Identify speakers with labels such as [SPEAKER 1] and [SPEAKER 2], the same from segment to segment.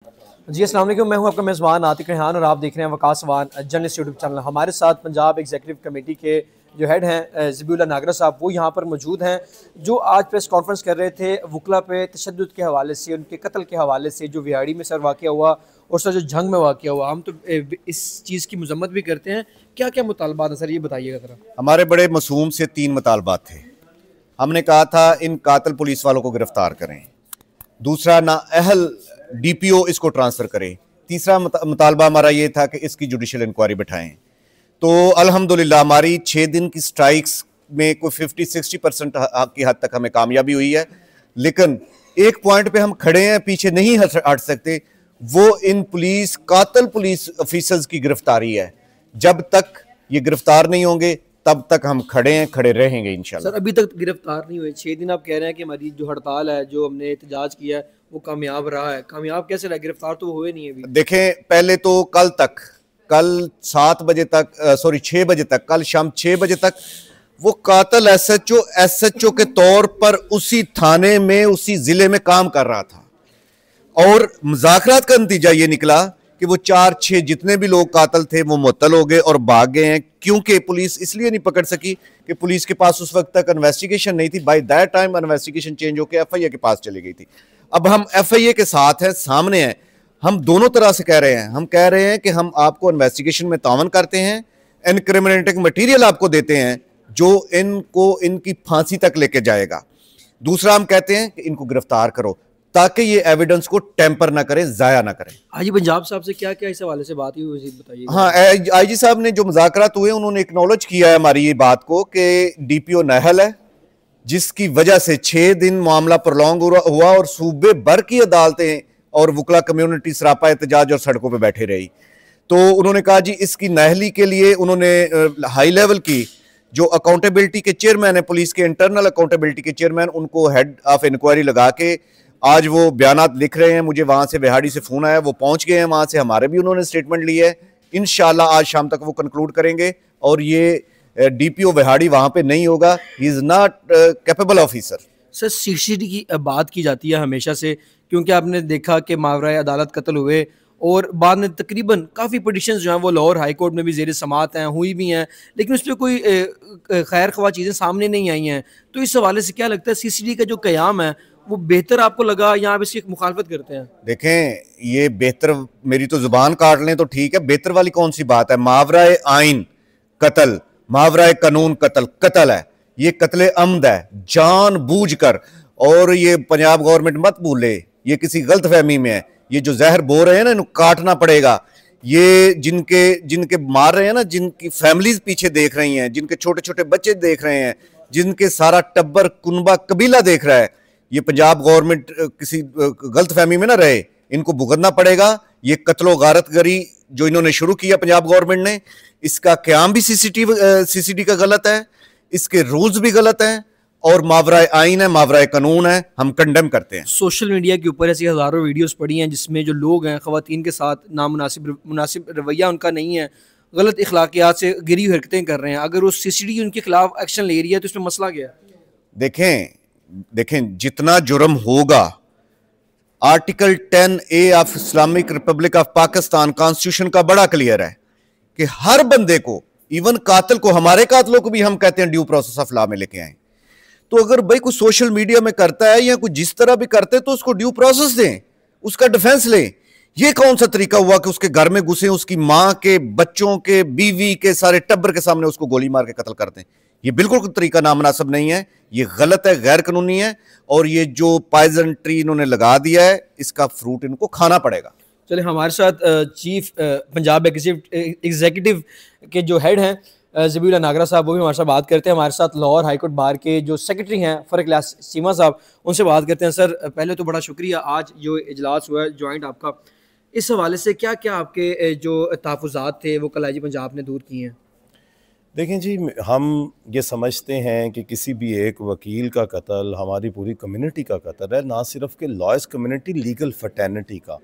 [SPEAKER 1] जी अस्सलाम वालेकुम, मैं हूं आपका मेज़बान आतिक रेहान और आप देख रहे हैं वकास वान जर्नलिस्ट यूट्यूब चैनल। हमारे साथ पंजाब एग्जीक्यूटिव कमेटी के जो हेड हैं ज़बीउल्लाह नागरा साहब, वो यहाँ पर मौजूद हैं, जो आज प्रेस कॉन्फ्रेंस कर रहे थे वकला पे तशद्दुद के हवाले से, उनके कत्ल के हवाले से, जो विहाड़ी में सर वाक़या हुआ और सर जो जंग में वाक़या हुआ। हम तो इस चीज़ की मजम्मत भी करते हैं। क्या क्या मुतालबात हैं सर, ये बताइएगा ज़रा।
[SPEAKER 2] हमारे बड़े मासूम से 3 मुतालबात थे। हमने कहा था इन कातिल पुलिस वालों को गिरफ्तार करें, दूसरा नाअहल डीपीओ इसको ट्रांसफ़र करें, तीसरा मुतालबा हमारा ये था कि इसकी जुडिशल इंक्वायरी बैठाएं। तो अल्हम्दुलिल्लाह हमारी 6 दिन की स्ट्राइक्स में कोई 50-60% की हद तक हमें कामयाबी हुई है। लेकिन एक पॉइंट पे हम खड़े हैं, पीछे नहीं हट सकते, वो इन कातिल पुलिस ऑफिसर्स की गिरफ्तारी है। जब तक ये गिरफ्तार नहीं होंगे तब तक हम खड़े हैं, खड़े रहेंगे इंशाल्लाह।
[SPEAKER 1] सर अभी तक गिरफ्तार नहीं हुए, 6 दिन आप कह रहे हैं कि हमारी जो हड़ताल है, जो हमने एहतजाज किया है, वो कामयाब रहा है। कामयाब कैसे रहा? गिरफ्तार तो हुए नहीं अभी।
[SPEAKER 2] देखें, पहले तो कल 7 बजे तक, सॉरी 6 बजे तक, कल शाम 6 बजे तक वो कातिल एसएचओ के तौर पर उसी थाने में, उसी जिले में काम कर रहा था। और मुज़ाकरात का नतीजा ये निकला कि वो 4-6 जितने भी लोग कातिल थे वो मुअत्तल हो गए और भाग गए हैं। क्योंकि पुलिस इसलिए नहीं पकड़ सकी कि पुलिस के पास उस वक्त तक इन्वेस्टिगेशन नहीं थी। By that time investigation change होकर एफआईए के पास चली गई थी। अब हम एफआईए के साथ हैं, सामने हैं, हम दोनों तरह से कह रहे हैं। हम कह रहे हैं कि हम आपको इन्वेस्टिगेशन में तावन करते हैं, इनक्रिमिनेटिंग मटीरियल आपको देते हैं जो इनको इनकी फांसी तक लेके जाएगा। दूसरा, हम कहते हैं कि इनको गिरफ्तार करो ताकि ये एविडेंस को टेम्पर ना करें, जाया ना करें।
[SPEAKER 1] आईजी पंजाब साहब से क्या क्या इस हवाले से बात हुई, बताइए।
[SPEAKER 2] हाँ, आईजी साहब ने जो मुज़ाकरात हुए उन्होंने एक्नॉलेज किया है हमारी ये बात को कि डीपीओ नाअहल है, जिसकी वजह से 6 दिन मामला प्रोलॉन्ग हुआ और सूबे भर की अदालतें और वकला कम्युनिटी सरापा एहतजाज और सड़कों पर बैठे रही। तो उन्होंने कहा जी इसकी नाअहली के लिए उन्होंने हाई लेवल की जो अकाउंटेबिलिटी के चेयरमैन है, पुलिस के इंटरनल अकाउंटेबिलिटी के चेयरमैन, उनको हेड ऑफ इंक्वायरी लगा के आज वो बयानात लिख रहे हैं। मुझे वहाँ से विहाड़ी से फ़ोन आया, वो पहुँच गए हैं वहाँ से, हमारे भी उन्होंने स्टेटमेंट ली है। इंशाल्लाह आज शाम तक वो कंक्लूड करेंगे और ये डीपीओ विहाड़ी वहाँ पे नहीं होगा। He is not capable officer.
[SPEAKER 1] Sir CCD की बात की जाती है हमेशा से, क्योंकि आपने देखा कि मावराए अदालत कत्ल हुए और बाद में तकरीबन काफ़ी पिटिशंस जो हैं वो लाहौर हाई कोर्ट में भी ज़ेर समात हैं, हुई भी हैं, लेकिन उस पर कोई खैर ख्वाह चीज़ें सामने नहीं आई हैं। तो इस हवाले से क्या लगता है, सीसीडी का जो क़याम है वो बेहतर आपको लगा या आप इसकी मुखालफत करते हैं?
[SPEAKER 2] देखें, ये बेहतर, मेरी तो जुबान काट लें तो ठीक है, बेहतर वाली कौन सी बात है। मावराए आइन कत्ल, मावराए कानून कत्ल है। ये कत्ले अमद है, जान बूझ कर। और ये पंजाब गवर्नमेंट मत भूले, ये किसी गलत फहमी में है। ये जो जहर बो रहे हैं ना, इनको काटना पड़ेगा। ये जिनके मार रहे हैं ना, जिनकी फैमिलीज पीछे देख रही हैं, जिनके छोटे छोटे बच्चे देख रहे हैं, जिनके सारा टब्बर कुनबा कबीला देख रहा है, ये पंजाब गवर्नमेंट किसी गलत फहमी में ना रहे, इनको भुगतना पड़ेगा। ये कत्लो गारतगरी जो इन्होंने शुरू किया पंजाब गवर्नमेंट ने, इसका क़याम भी सीसीडी का गलत है, इसके रूल्स भी गलत हैं और मावराए आइन है, मावराए कानून है, हम कंडेम करते हैं।
[SPEAKER 1] सोशल मीडिया के ऊपर ऐसी हज़ारों वीडियोस पड़ी हैं जिसमें जो लोग हैं ख़वातीन के साथ मुनासिब रवैया उनका नहीं है, गलत इखलाकियात से गिरी हरकतें कर रहे हैं। अगर वो सीसीडी उनके खिलाफ एक्शन ले रही है तो इसमें मसला क्या है?
[SPEAKER 2] देखें, जितना जुर्म होगा, article 10A of Islamic Republic of Pakistan constitution का बड़ा क्लियर है कि हर बंदे को, इवन कातिल को, हमारे कातिलों को भी हम कहते हैं ड्यू प्रोसेस ऑफ लॉ में लेके आए। तो अगर भाई कुछ सोशल मीडिया में करता है या कुछ जिस तरह भी करते हैं तो उसको ड्यू प्रोसेस दें, उसका डिफेंस लें। ये कौन सा तरीका हुआ कि उसके घर में घुसे, उसकी मां के, बच्चों के, बीवी के, सारे टब्बर के सामने उसको गोली मार के कत्ल कर दें? ये बिल्कुल कोई तरीका नामुनासिब नहीं है, ये गलत है, गैर कानूनी है। और ये जो पॉइजन ट्री इन्होंने लगा दिया है, इसका फ्रूट इनको खाना पड़ेगा।
[SPEAKER 1] चले, हमारे साथ चीफ पंजाब एग्जीक्यूटिव के जो हेड हैं ज़बीउल्लाह नागरा साहब, वो भी हमारे साथ बात करते हैं। हमारे साथ लाहौर हाई कोर्ट बार के जो सेक्रेटरी हैं फ़र्क इलियास चीमा साहब, उनसे बात करते हैं। सर पहले तो बड़ा शुक्रिया, आज जो इजलास हुआ है जॉइंट आपका, इस हवाले से क्या क्या आपके जो तहफ़्फ़ुज़ात थे वो कल आईजी पंजाब ने दूर किए हैं?
[SPEAKER 3] देखें जी, हम ये समझते हैं कि किसी भी एक वकील का कत्ल हमारी पूरी कम्युनिटी का कत्ल है, ना सिर्फ के लॉयर्स कम्युनिटी, लीगल फटर्निटी का।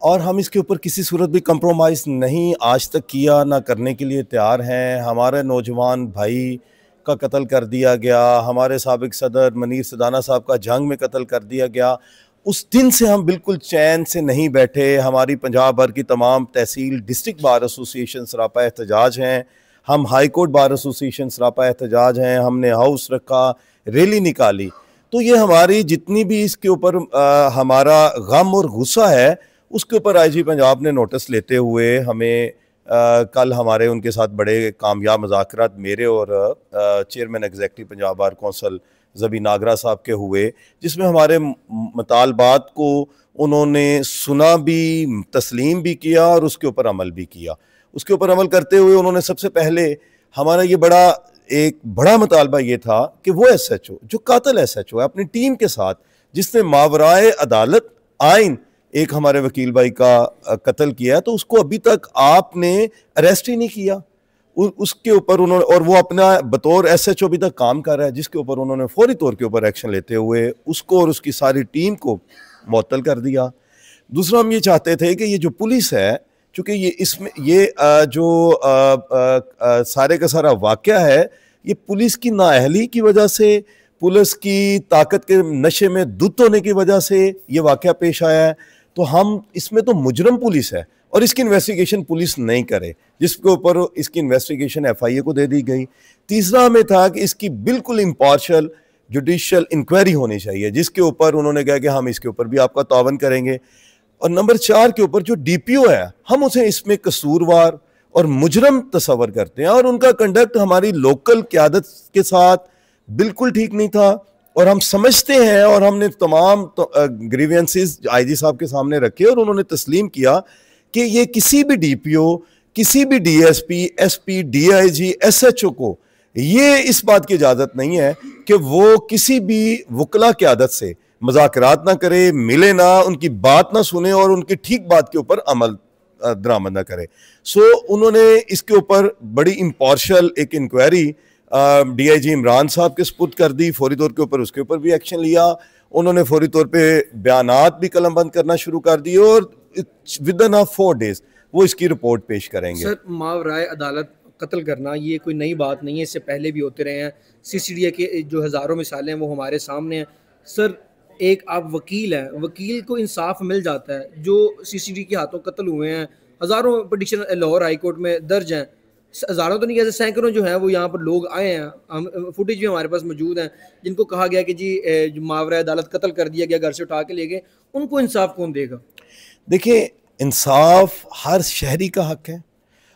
[SPEAKER 3] और हम इसके ऊपर किसी सूरत भी कंप्रोमाइज़ नहीं आज तक किया, ना करने के लिए तैयार हैं। हमारे नौजवान भाई का कत्ल कर दिया गया, हमारे साबिक सदर मनीर सदाना साहब का जंग में कत्ल कर दिया गया, उस दिन से हम बिल्कुल चैन से नहीं बैठे। हमारी पंजाब भर की तमाम तहसील डिस्ट्रिक्ट बार एसोसिएशन सरापा एहतजाज हैं, हम हाई कोर्ट बार एसोसिएशन सरापा एहतजाज हैं, हमने हाउस रखा, रैली निकाली। तो ये हमारी जितनी भी इसके ऊपर हमारा गम और गुस्सा है, उसके ऊपर आईजी पंजाब ने नोटिस लेते हुए हमें कल हमारे उनके साथ बड़े कामयाब मुज़ाकरात मेरे और chairman executive Punjab bar council Zabi Nagra साहब के हुए, जिसमें हमारे मुतालबात को उन्होंने सुना भी, तस्लीम भी किया और उसके ऊपर अमल भी किया। उसके ऊपर अमल करते हुए उन्होंने सबसे पहले हमारा ये एक बड़ा मुतालबा ये था कि वो SHO जो कातिल SHO है अपनी टीम के साथ, जिसने मावराए अदालत आइन एक हमारे वकील भाई का कत्ल किया, तो उसको अभी तक आपने अरेस्ट ही नहीं किया। उसके ऊपर उन्होंने, और वो अपना बतौर SHO अभी तक काम कर रहा है, जिसके ऊपर उन्होंने फौरी तौर के ऊपर एक्शन लेते हुए उसको और उसकी सारी टीम को मुअत्तल कर दिया। दूसरा, हम ये चाहते थे कि ये जो पुलिस है, चूँकि ये इसमें ये जो सारे का सारा वाक़या है, ये पुलिस की नाअहली की वजह से, पुलिस की ताकत के नशे में धुत होने की वजह से ये वाक़या पेश आया है। तो हम इसमें तो मुजरम पुलिस है और इसकी इन्वेस्टिगेशन पुलिस नहीं करे, जिसके ऊपर इसकी इन्वेस्टिगेशन FIA को दे दी गई। तीसरा हमें था कि इसकी बिल्कुल इम्पार्शल जुडिशियल इंक्वायरी होनी चाहिए, जिसके ऊपर उन्होंने कहा कि हम इसके ऊपर भी आपका तावन करेंगे। और नंबर 4 के ऊपर जो DPO है, हम उसे इसमें कसूरवार और मुजरम तस्वर करते हैं और उनका कंडक्ट हमारी लोकल क़यादत के साथ बिल्कुल ठीक नहीं था। और हम समझते हैं, और हमने तमाम ग्रीवेंसेस IG साहब के सामने रखे और उन्होंने तस्लीम किया कि ये किसी भी DPO, किसी भी DSP, SP, DIG, SHO को ये इस बात की इजाज़त नहीं है कि वो किसी भी वकला क़यादत से मुज़ाकरात ना करे, मिले ना, उनकी बात ना सुने और उनकी ठीक बात के ऊपर अमल दरामद ना करे। सो उन्होंने इसके ऊपर बड़ी इम्पार्शल एक इंक्वायरी DIG इमरान साहब के सपुर्द कर दी, फौरी तौर के ऊपर उसके ऊपर भी एक्शन लिया। उन्होंने फौरी तौर पे बयानात भी कलमबंद करना शुरू कर दिए और विदिन 4 डेज वो इसकी रिपोर्ट पेश करेंगे।
[SPEAKER 1] सर, मावराए अदालत कत्ल करना ये कोई नई बात नहीं है, इससे पहले भी होते रहे हैं। CCDA के जो हज़ारों मिसालें हैं वो हमारे सामने हैं। सर, एक आप वकील हैं, वकील को इंसाफ मिल जाता है। जो CCDA के हाथों कत्ल हुए हैं, हज़ारों पिटिशन लाहौर हाई कोर्ट में दर्ज हैं, हज़ारों तो नहीं कहते, सैकड़ों जो हैं वो यहाँ पर लोग आए हैं, हम फुटेज भी हमारे पास मौजूद हैं, जिनको कहा गया कि जी मावरा अदालत कत्ल कर दिया गया, घर से उठा के ले गए। उनको इंसाफ कौन देगा?
[SPEAKER 3] देखिए, इंसाफ हर शहरी का हक है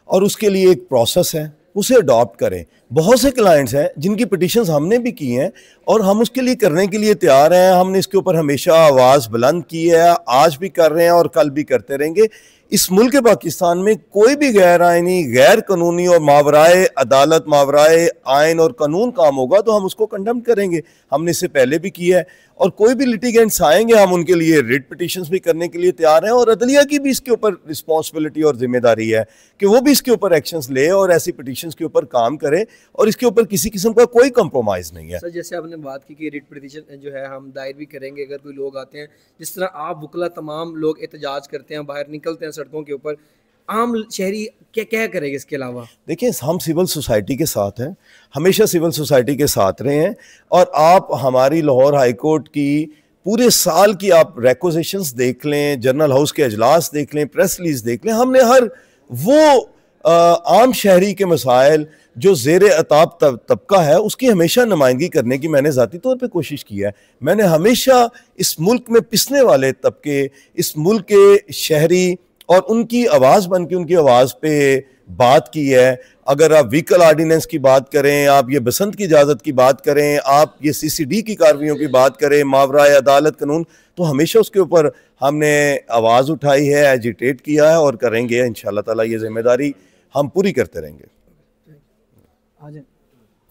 [SPEAKER 3] और उसके लिए एक प्रोसेस है, उसे अडॉप्ट करें। बहुत से क्लाइंट्स हैं जिनकी पिटिशंस हमने भी की हैं और हम उसके लिए करने के लिए तैयार हैं। हमने इसके ऊपर हमेशा आवाज़ बुलंद की है, आज भी कर रहे हैं और कल भी करते रहेंगे। इस मुल्क पाकिस्तान में कोई भी गैर आइनी, गैर कानूनी और मावराए अदालत, मावराए आइन और कानून काम होगा तो हम उसको कंडेम करेंगे। हमने इससे पहले भी किया है और कोई भी लिटिगेंट्स आएंगे, हम उनके लिए रिट पिटिशंस भी करने के लिए तैयार हैं। और अदलिया की भी इसके ऊपर रिस्पॉन्सिबिलिटी और जिम्मेदारी है कि वो भी इसके ऊपर एक्शंस ले और ऐसी पिटिशंस के ऊपर काम करे और इसके ऊपर किसी किस्म का कोई कंप्रोमाइज़ नहीं है।
[SPEAKER 1] सर, जैसे आपने बात की कि रिट पिटिशन जो है हम दायर भी करेंगे अगर कोई लोग आते हैं, जिस तरह आप वकला तमाम लोग एहतजाज करते हैं, बाहर निकलते हैं सड़कों के ऊपर, आम शहरी क्या क्या करेंगे इसके अलावा?
[SPEAKER 3] देखिए, हम सिविल सोसाइटी के साथ हैं, हमेशा सिविल सोसाइटी के साथ रहे हैं। और आप हमारी लाहौर हाई कोर्ट की पूरे साल की आप रेकोजेशंस देख लें, जनरल हाउस के अजलास देख लें, प्रेस रिलीज देख लें, हमने हर वो आम शहरी के मसाइल जो ज़ेर अताब तबका है उसकी हमेशा नुमाइंदगी करने की मैंने ज़ाती तौर पे कोशिश की है। मैंने हमेशा इस मुल्क में पिसने वाले तबके, इस मुल्क के शहरी और उनकी आवाज़ बन के उनकी आवाज़ पे बात की है। अगर आप व्हीकल आर्डिनेंस की बात करें, आप ये बसंत की इजाज़त की बात करें, आप ये CCD की कार्रवाइयों की बात करें, मावराए अदालत कानून, तो हमेशा उसके ऊपर हमने आवाज़ उठाई है, एजिटेट किया है और करेंगे। इंशाअल्लाह ताला ये जिम्मेदारी हम पूरी करते रहेंगे।